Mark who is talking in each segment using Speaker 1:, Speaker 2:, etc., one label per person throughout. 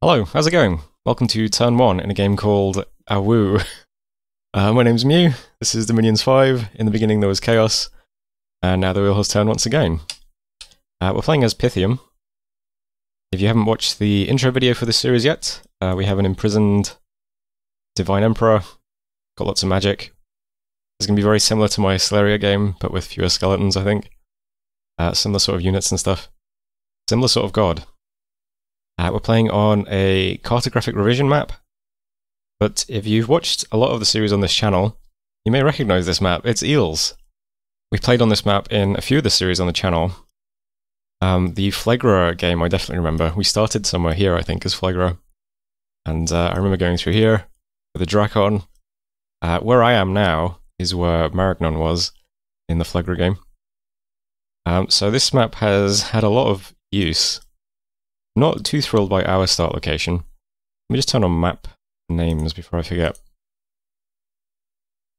Speaker 1: Hello, how's it going? Welcome to turn 1 in a game called Awoo. My name's Mew, this is Dominions 5, in the beginning there was Chaos, and now the wheel has turned once again. We're playing as Pythium. If you haven't watched the intro video for this series yet, we have an imprisoned Divine Emperor, got lots of magic. It's going to be very similar to my Celeria game, but with fewer skeletons, I think. Similar sort of units and stuff. Similar sort of god. We're playing on a Cartographic Revision map, but if you've watched a lot of the series on this channel, you may recognize this map. It's Eels. We played on this map in a few of the series on the channel. The Phlegra game I definitely remember. We started somewhere here, I think, as Phlegra. And I remember going through here with a Drakon. Where I am now is where Marignon was in the Phlegra game. So this map has had a lot of use. Not too thrilled by our start location. Let me just turn on map names before I forget.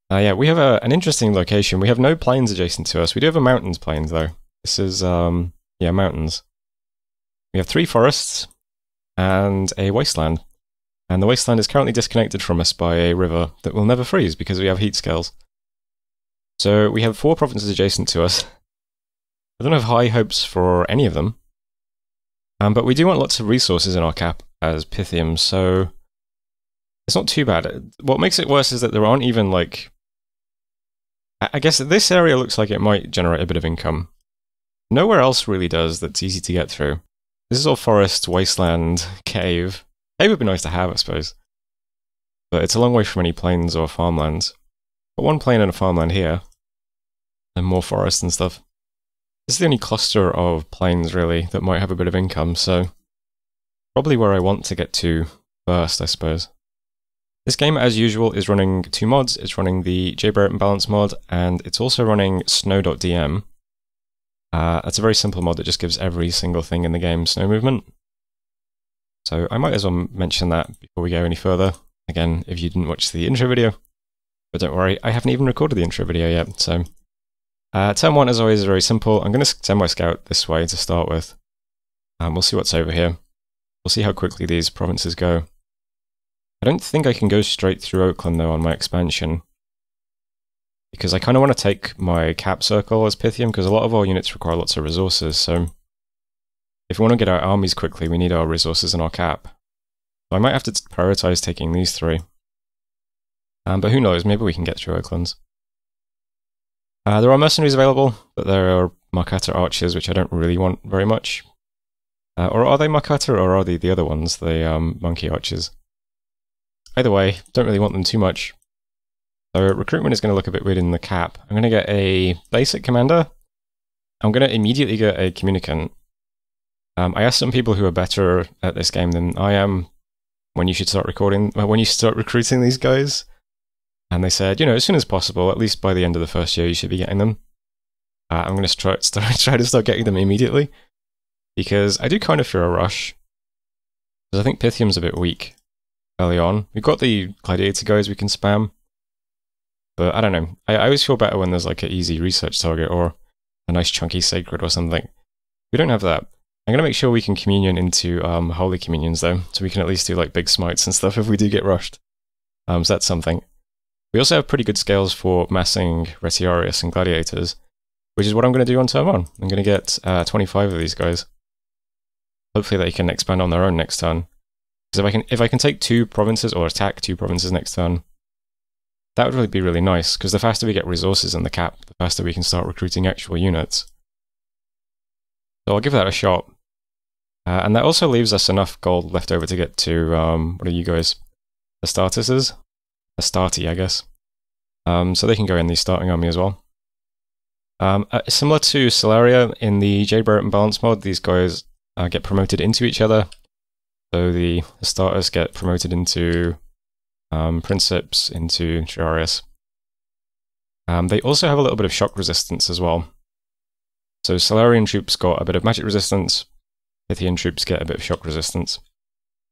Speaker 1: Yeah, we have an interesting location. We have no plains adjacent to us. We do have a mountains plains though. This is, yeah, mountains. We have 3 forests and a wasteland. And the wasteland is currently disconnected from us by a river that will never freeze because we have heat scales. So we have 4 provinces adjacent to us. I don't have high hopes for any of them. But we do want lots of resources in our cap as Pythium, so it's not too bad. What makes it worse is that there aren't even, like... I guess this area looks like it might generate a bit of income. Nowhere else really does that's easy to get through. This is all forest, wasteland, cave. Cave would be nice to have, I suppose. But it's a long way from any plains or farmlands. Got 1 plain and a farmland here. And more forest and stuff. This is the only cluster of plains, really, that might have a bit of income, so probably where I want to get to first, I suppose. This game, as usual, is running 2 mods. It's running the JBBM balance mod, and it's also running snow.dm. That's a very simple mod that just gives every single thing in the game snow movement. So I might as well mention that before we go any further. Again, if you didn't watch the intro video. But don't worry, I haven't even recorded the intro video yet, so... turn 1, as always, is very simple. I'm going to send my scout this way to start with. We'll see what's over here. We'll see how quickly these provinces go. I don't think I can go straight through Oakland, though, on my expansion. Because I kind of want to take my cap circle as Pythium, because a lot of our units require lots of resources, so... if we want to get our armies quickly, we need our resources in our cap. So I might have to prioritize taking these 3. But who knows, maybe we can get through Oaklands. There are mercenaries available, but there are Markata archers, which I don't really want very much. Or are they Markata, or are they the other ones, the monkey archers? Either way, don't really want them too much. So recruitment is going to look a bit weird in the cap. I'm going to get a basic commander. I'm going to immediately get a communicant. I asked some people who are better at this game than I am when you should start recruiting these guys. And they said, you know, as soon as possible, at least by the end of the first year, you should be getting them. I'm going to try to start getting them immediately. Because I do kind of fear a rush. Because I think Pythium's a bit weak early on. We've got the gladiator guys we can spam. But I don't know. I always feel better when there's like an easy research target or a nice chunky sacred or something. We don't have that. I'm going to make sure we can communion into holy communions though. So we can at least do like big smites and stuff if we do get rushed. So that's something. We also have pretty good scales for massing Retiarius and Gladiators, which is what I'm going to do on turn 1. I'm going to get 25 of these guys. Hopefully they can expand on their own next turn. Because if I can take 2 provinces, or attack 2 provinces next turn, that would really be really nice, because the faster we get resources in the cap, the faster we can start recruiting actual units. So I'll give that a shot. And that also leaves us enough gold left over to get to, what are you guys? Astartes? Astarte, I guess. So they can go in the starting army as well. Similar to Celeria, in the JBBM balance mod, these guys get promoted into each other. So the Astartes get promoted into Princeps, into Triarius. They also have a little bit of shock resistance as well. So Celerian troops got a bit of magic resistance, Pythian troops get a bit of shock resistance.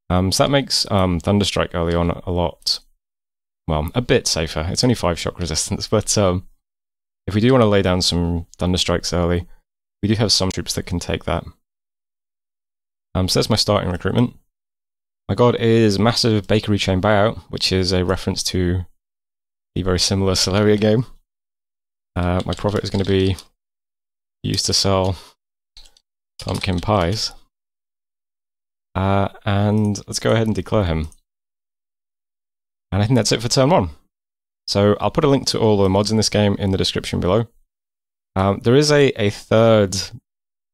Speaker 1: So that makes Thunderstrike early on a lot... well, a bit safer. It's only 5 shock resistance, but if we do want to lay down some Thunderstrikes early, we do have some troops that can take that. So that's my starting recruitment. My god is Massive Bakery Chain Buyout, which is a reference to the very similar Celeria game. My profit is going to be used to sell pumpkin pies. And let's go ahead and declare him. And I think that's it for turn 1. So I'll put a link to all the mods in this game in the description below. There is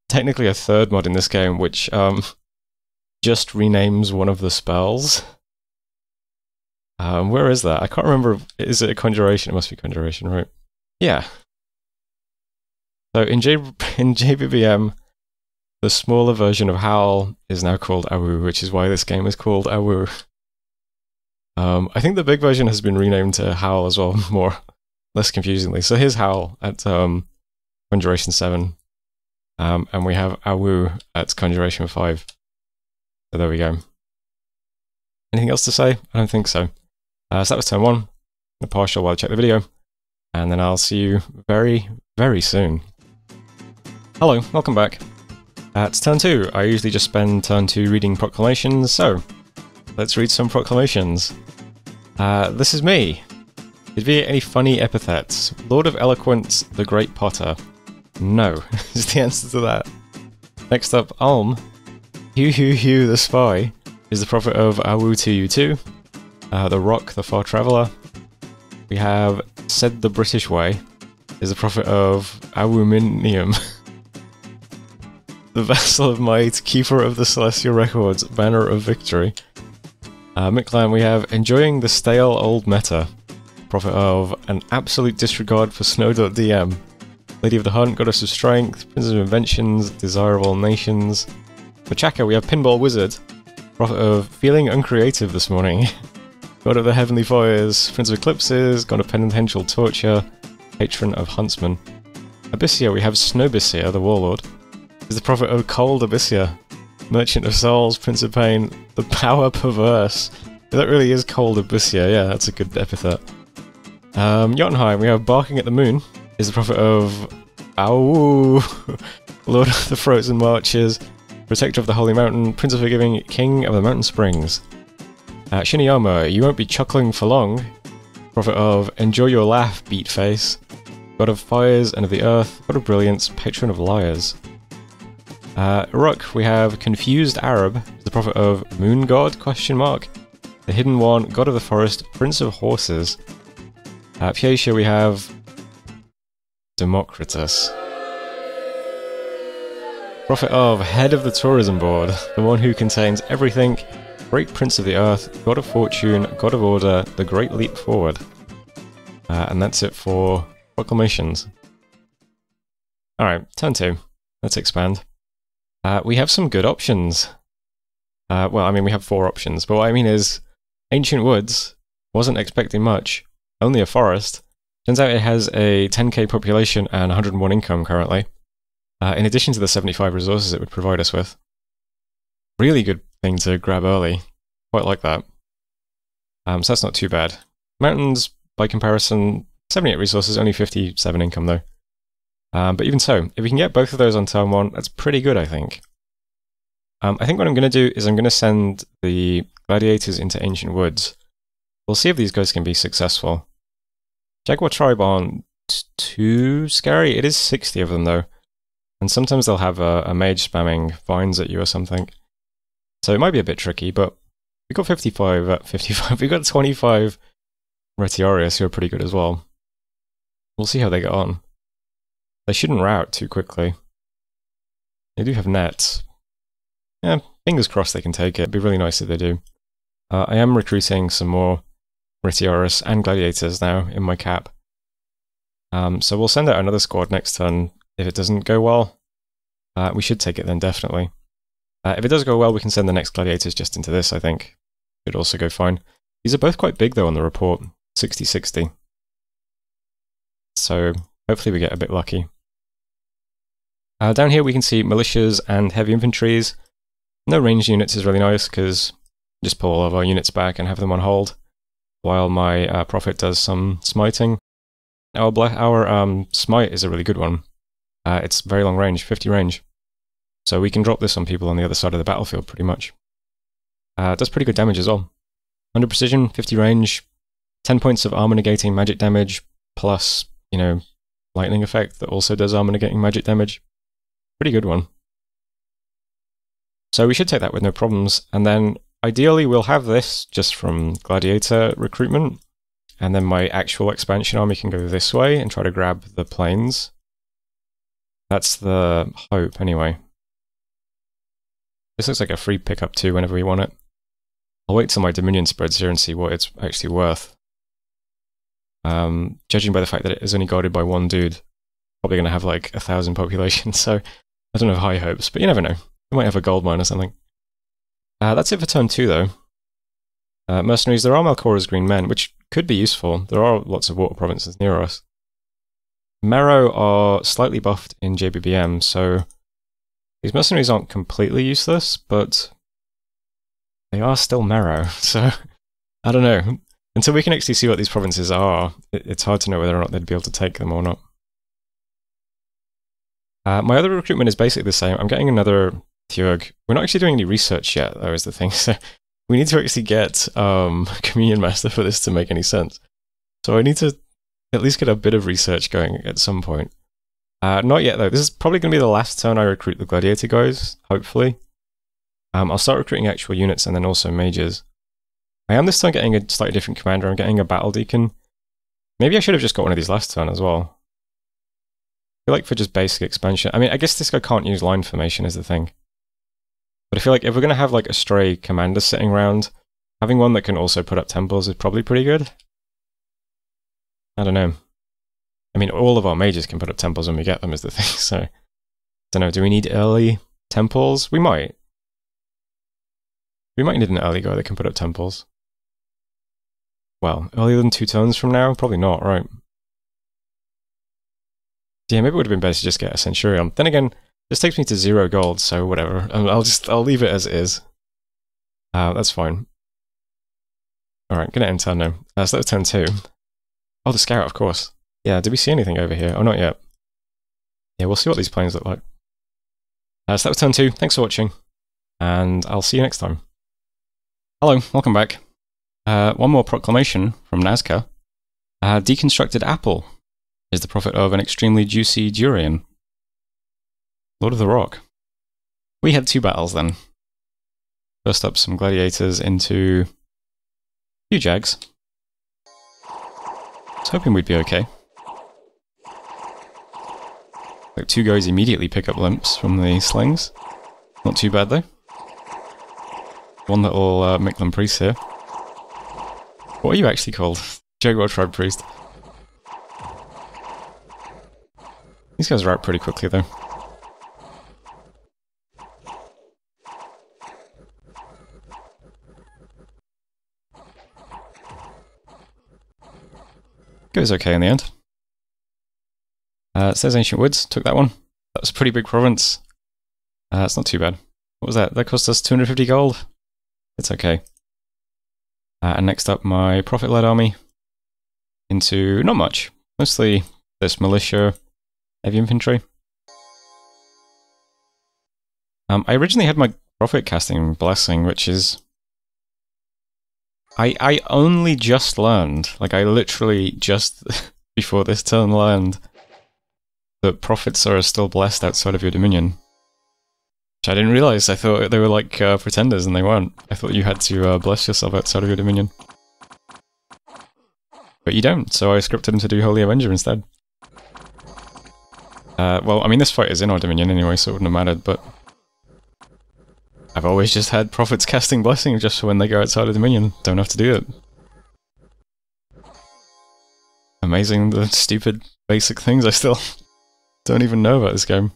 Speaker 1: technically a third mod in this game, which just renames one of the spells. Where is that? I can't remember. Is it a conjuration? It must be conjuration, right? Yeah. So in JBBM, the smaller version of Howl is now called Awu, which is why this game is called Awu. I think the big version has been renamed to Howl as well, less confusingly. So here's Howl at Conjuration 7, and we have Awu at Conjuration 5. So there we go. Anything else to say? I don't think so. So that was turn 1. The partial while I check the video, and then I'll see you very, very soon. Hello, welcome back. It's turn 2. I usually just spend turn 2 reading Proclamations, so let's read some Proclamations. This is me. Did we get any funny epithets? Lord of Eloquence, the Great Potter. No, is the answer to that. Next up, Ulm. Hugh the Spy is the prophet of Awu 2U2. The Rock, the Far Traveller. We have Said the British Way is the prophet of Awuminium. The Vessel of Might, Keeper of the Celestial Records, Banner of Victory. Miclan, we have Enjoying the Stale Old Meta, prophet of An Absolute Disregard for snow.dm. Lady of the Hunt, Goddess of Strength, Princess of Inventions, Desirable Nations. For Chaka, we have Pinball Wizard, prophet of Feeling Uncreative this morning. God of the Heavenly Fires, Prince of Eclipses, God of Penitential Torture, Patron of Huntsmen. Abyssia, we have Snowbyssia, the Warlord, is the prophet of Cold Abyssia, Merchant of Souls, Prince of Pain, the Power Perverse. That really is Cold Abyssia, yeah, that's a good epithet. Jotunheim, we have Barking at the Moon, is the prophet of Awu, Lord of the Frozen Marches, Protector of the Holy Mountain, Prince of Forgiving, King of the Mountain Springs. Shiniyama, you won't be chuckling for long, prophet of Enjoy Your Laugh, Beat Face, God of Fires and of the Earth, God of Brilliance, Patron of Liars. Uruk, we have Confused Arab, the prophet of Moon God, the Hidden One, God of the Forest, Prince of Horses. Pyacia, we have Democritus, prophet of Head of the Tourism Board, the one who contains everything, Great Prince of the Earth, God of Fortune, God of Order, the Great Leap Forward. And that's it for Proclamations. Alright, turn 2. Let's expand. We have some good options. Well, I mean, we have 4 options, but what I mean is, Ancient Woods, wasn't expecting much, only a forest. Turns out it has a 10k population and 101 income currently, in addition to the 75 resources it would provide us with. Really good thing to grab early. Quite like that. So that's not too bad. Mountains, by comparison, 78 resources, only 57 income though. But even so, if we can get both of those on turn 1, that's pretty good, I think. I think what I'm going to do is I'm going to send the gladiators into Ancient Woods. We'll see if these guys can be successful. Jaguar Tribe aren't too scary. It is 60 of them though. And sometimes they'll have a mage spamming vines at you or something. So it might be a bit tricky, but we got 55, we got 25 Retiarius who are pretty good as well. We'll see how they get on. They shouldn't rout too quickly. They do have nets. Yeah, fingers crossed they can take it. It'd be really nice if they do. I am recruiting some more Retiarius and Gladiators now in my cap. So we'll send out another squad next turn. If it doesn't go well, we should take it then, definitely. If it does go well, we can send the next Gladiators just into this, I think. Should also go fine. These are both quite big though on the report. 60-60. So hopefully we get a bit lucky. Down here we can see militias and heavy infantries. No ranged units is really nice because just pull all of our units back and have them on hold while my prophet does some smiting. Our smite is a really good one. It's very long range, 50 range. So we can drop this on people on the other side of the battlefield pretty much. Does pretty good damage as well. 100 precision, 50 range, 10 points of armor negating magic damage, plus, you know, lightning effect that also does armor negating magic damage. Pretty good one. So we should take that with no problems, and then ideally we'll have this just from gladiator recruitment, and then my actual expansion army can go this way and try to grab the plains. That's the hope, anyway. This looks like a free pickup too whenever we want it. I'll wait till my Dominion spreads here and see what it's actually worth. Judging by the fact that it is only guarded by one dude, probably going to have like 1,000 population, so I don't have high hopes, but you never know. We might have a gold mine or something. That's it for turn 2 though. Mercenaries, there are Malcora's green men, which could be useful. There are lots of water provinces near us. Marrow are slightly buffed in JBBM, so these mercenaries aren't completely useless, but they are still Marrow, so I don't know. Until we can actually see what these provinces are, it's hard to know whether or not they'd be able to take them or not. My other recruitment is basically the same. I'm getting another Theurg. We're not actually doing any research yet, though, is the thing. So we need to actually get Communion Master for this to make any sense. So I need to at least get a bit of research going at some point. Not yet, though. This is probably going to be the last turn I recruit the Gladiator guys, hopefully. I'll start recruiting actual units and then also mages. I am this time getting a slightly different commander. I'm getting a Battle Deacon. Maybe I should have just got one of these last turn as well. I feel like for just basic expansion... I mean, I guess this guy can't use line formation is the thing. But I feel like if we're going to have like a stray commander sitting around, having one that can also put up temples is probably pretty good. I don't know. I mean, all of our mages can put up temples when we get them is the thing, so... I don't know, do we need early temples? We might. We might need an early guy that can put up temples. Well, earlier than 2 turns from now? Probably not, right? Yeah, maybe it would have been better to just get a Centurion. Then again, this takes me to 0 gold, so whatever. I'll leave it as it is. That's fine. Alright, gonna end turn now. So that was turn 2. Oh, the scout, of course. Yeah, did we see anything over here? Oh, not yet. Yeah, we'll see what these planes look like. So that was turn 2. Thanks for watching, and I'll see you next time. Hello, welcome back. One more proclamation from Nazca. Deconstructed apple is the prophet of an extremely juicy durian. Lord of the Rock. We had 2 battles then. First up, some gladiators into a few jags. I was hoping we'd be okay. Like 2 guys immediately pick up limps from the slings. Not too bad though. One little Mictlan priest here. What are you actually called? Jaguar Tribe Priest. These guys are out pretty quickly though. Goes okay in the end. It says Ancient Woods, took that one. That was a pretty big province. It's not too bad. What was that? That cost us 250 gold? It's okay. And next up, my Prophet-led army into not much. Mostly this militia, heavy infantry. I originally had my Prophet casting Blessing, which is... I only just learned, like I literally just before this turn learned that Prophets are still blessed outside of your dominion. Which I didn't realize. I thought they were like pretenders and they weren't. I thought you had to bless yourself outside of your dominion. But you don't, so I scripted him to do Holy Avenger instead. Well, I mean this fight is in our dominion anyway, so it wouldn't have mattered, but... I've always just had Prophets casting Blessing just for when they go outside of Dominion. Don't have to do it. Amazing, the stupid basic things I still don't even know about this game.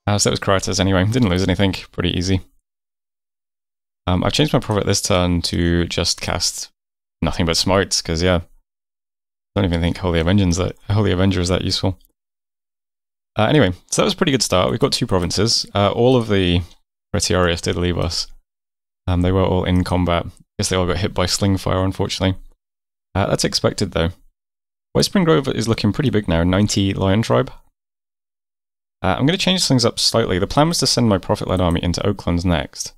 Speaker 1: So that was Kratos anyway. Didn't lose anything. Pretty easy. I've changed my Prophet this turn to just cast nothing but smites, because yeah. I don't even think Holy Avenger is that useful. Anyway, so that was a pretty good start. We've got 2 provinces. All of the Retiarius did leave us. They were all in combat. I guess they all got hit by sling fire, unfortunately. That's expected, though. Whitespring Grove is looking pretty big now, 90 Lion Tribe. I'm going to change things up slightly. The plan was to send my Prophet-led army into Oaklands next.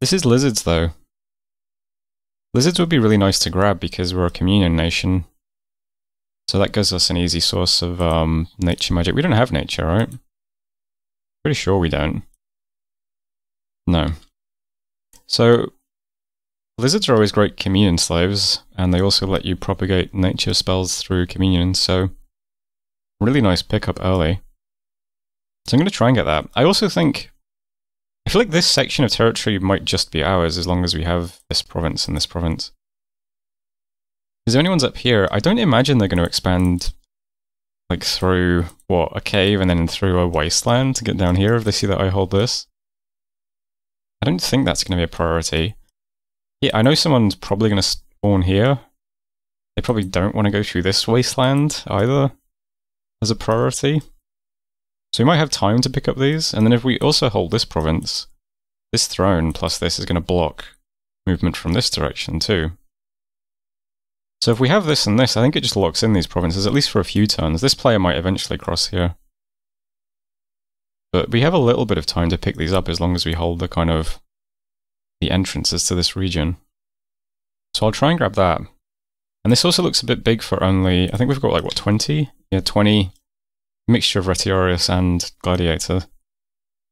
Speaker 1: This is lizards, though. Lizards would be really nice to grab because we're a communion nation. So that gives us an easy source of nature magic. We don't have nature, right? Pretty sure we don't. No. So, lizards are always great communion slaves, and they also let you propagate nature spells through communion, so really nice pickup early. So I'm going to try and get that. I also think, I feel like this section of territory might just be ours as long as we have this province and this province. Is there anyone's up here? I don't imagine they're going to expand like through, what, a cave and then through a wasteland to get down here if they see that I hold this. I don't think that's going to be a priority. Yeah, I know someone's probably going to spawn here. They probably don't want to go through this wasteland either as a priority. So we might have time to pick up these, and then if we also hold this province, this throne plus this is going to block movement from this direction too. So if we have this and this, I think it just locks in these provinces, at least for a few turns. This player might eventually cross here. But we have a little bit of time to pick these up as long as we hold the kind of the entrances to this region. So I'll try and grab that. And this also looks a bit big for only, I think we've got like, what, 20? Yeah, 20. Mixture of Retiarius and Gladiator.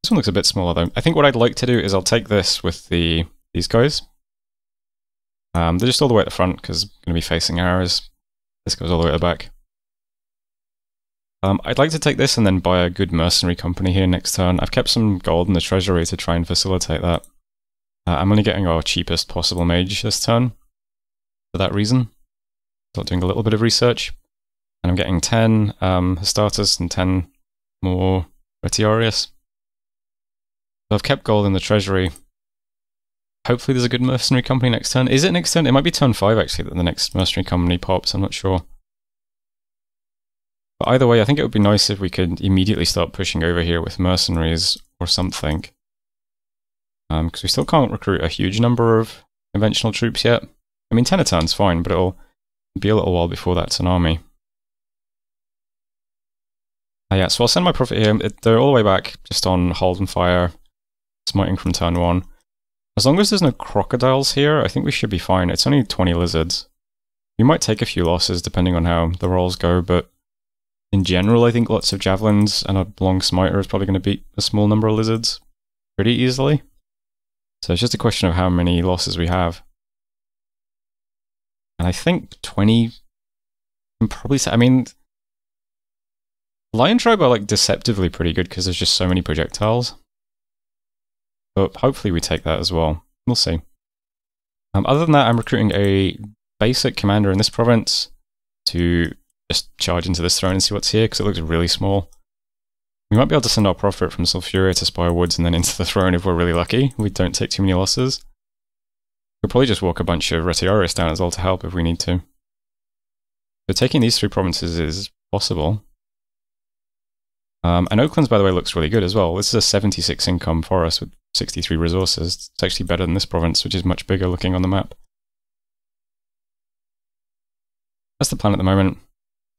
Speaker 1: This one looks a bit smaller though. I think what I'd like to do is I'll take this with these guys. They're just all the way at the front because I'm going to be facing arrows. This goes all the way at the back. I'd like to take this and then buy a good mercenary company here next turn. I've kept some gold in the treasury to try and facilitate that. I'm only getting our cheapest possible mage this turn for that reason. So I'm doing a little bit of research. And I'm getting 10 Hestatus and 10 more Retiarius. So I've kept gold in the treasury. Hopefully there's a good mercenary company next turn. Is it next turn? It might be turn 5 actually that the next mercenary company pops, I'm not sure. But either way, I think it would be nice if we could immediately start pushing over here with mercenaries or something. Because we still can't recruit a huge number of conventional troops yet. I mean 10 a turn's fine, but it'll be a little while before that's an army. Yeah, so I'll send my prophet here. They're all the way back, just on hold and fire, smiting from turn 1. As long as there's no crocodiles here, I think we should be fine. It's only 20 lizards. We might take a few losses depending on how the rolls go, but in general I think lots of javelins and a long smiter is probably going to beat a small number of lizards pretty easily. So it's just a question of how many losses we have. And I think 20 can probably say, I mean, Lion Tribe are like deceptively pretty good because there's just so many projectiles. But hopefully we take that as well. We'll see. Other than that, I'm recruiting a basic commander in this province to just charge into this throne and see what's here because it looks really small. We might be able to send our prophet from Sulfuria to Spire Woods and then into the throne if we're really lucky. We don't take too many losses. We'll probably just walk a bunch of Retiarius down as well to help if we need to. So taking these 3 provinces is possible. And Oaklands, by the way, looks really good as well. This is a 76 income forest with 63 resources. It's actually better than this province, which is much bigger looking on the map. That's the plan at the moment.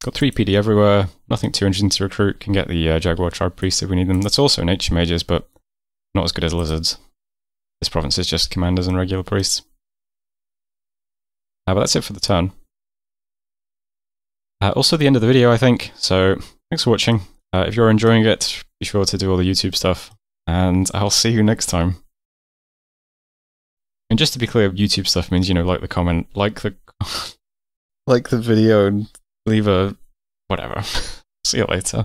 Speaker 1: Got 3 PD everywhere, nothing too interesting to recruit. Can get the Jaguar Tribe Priest if we need them. That's also nature mages, but not as good as lizards. This province is just commanders and regular priests. But that's it for the turn. Also the end of the video, I think. So thanks for watching. If you're enjoying it, be sure to do all the YouTube stuff, and I'll see you next time. And just to be clear, YouTube stuff means, you know, like the comment, like the like the video, and leave a whatever. See you later.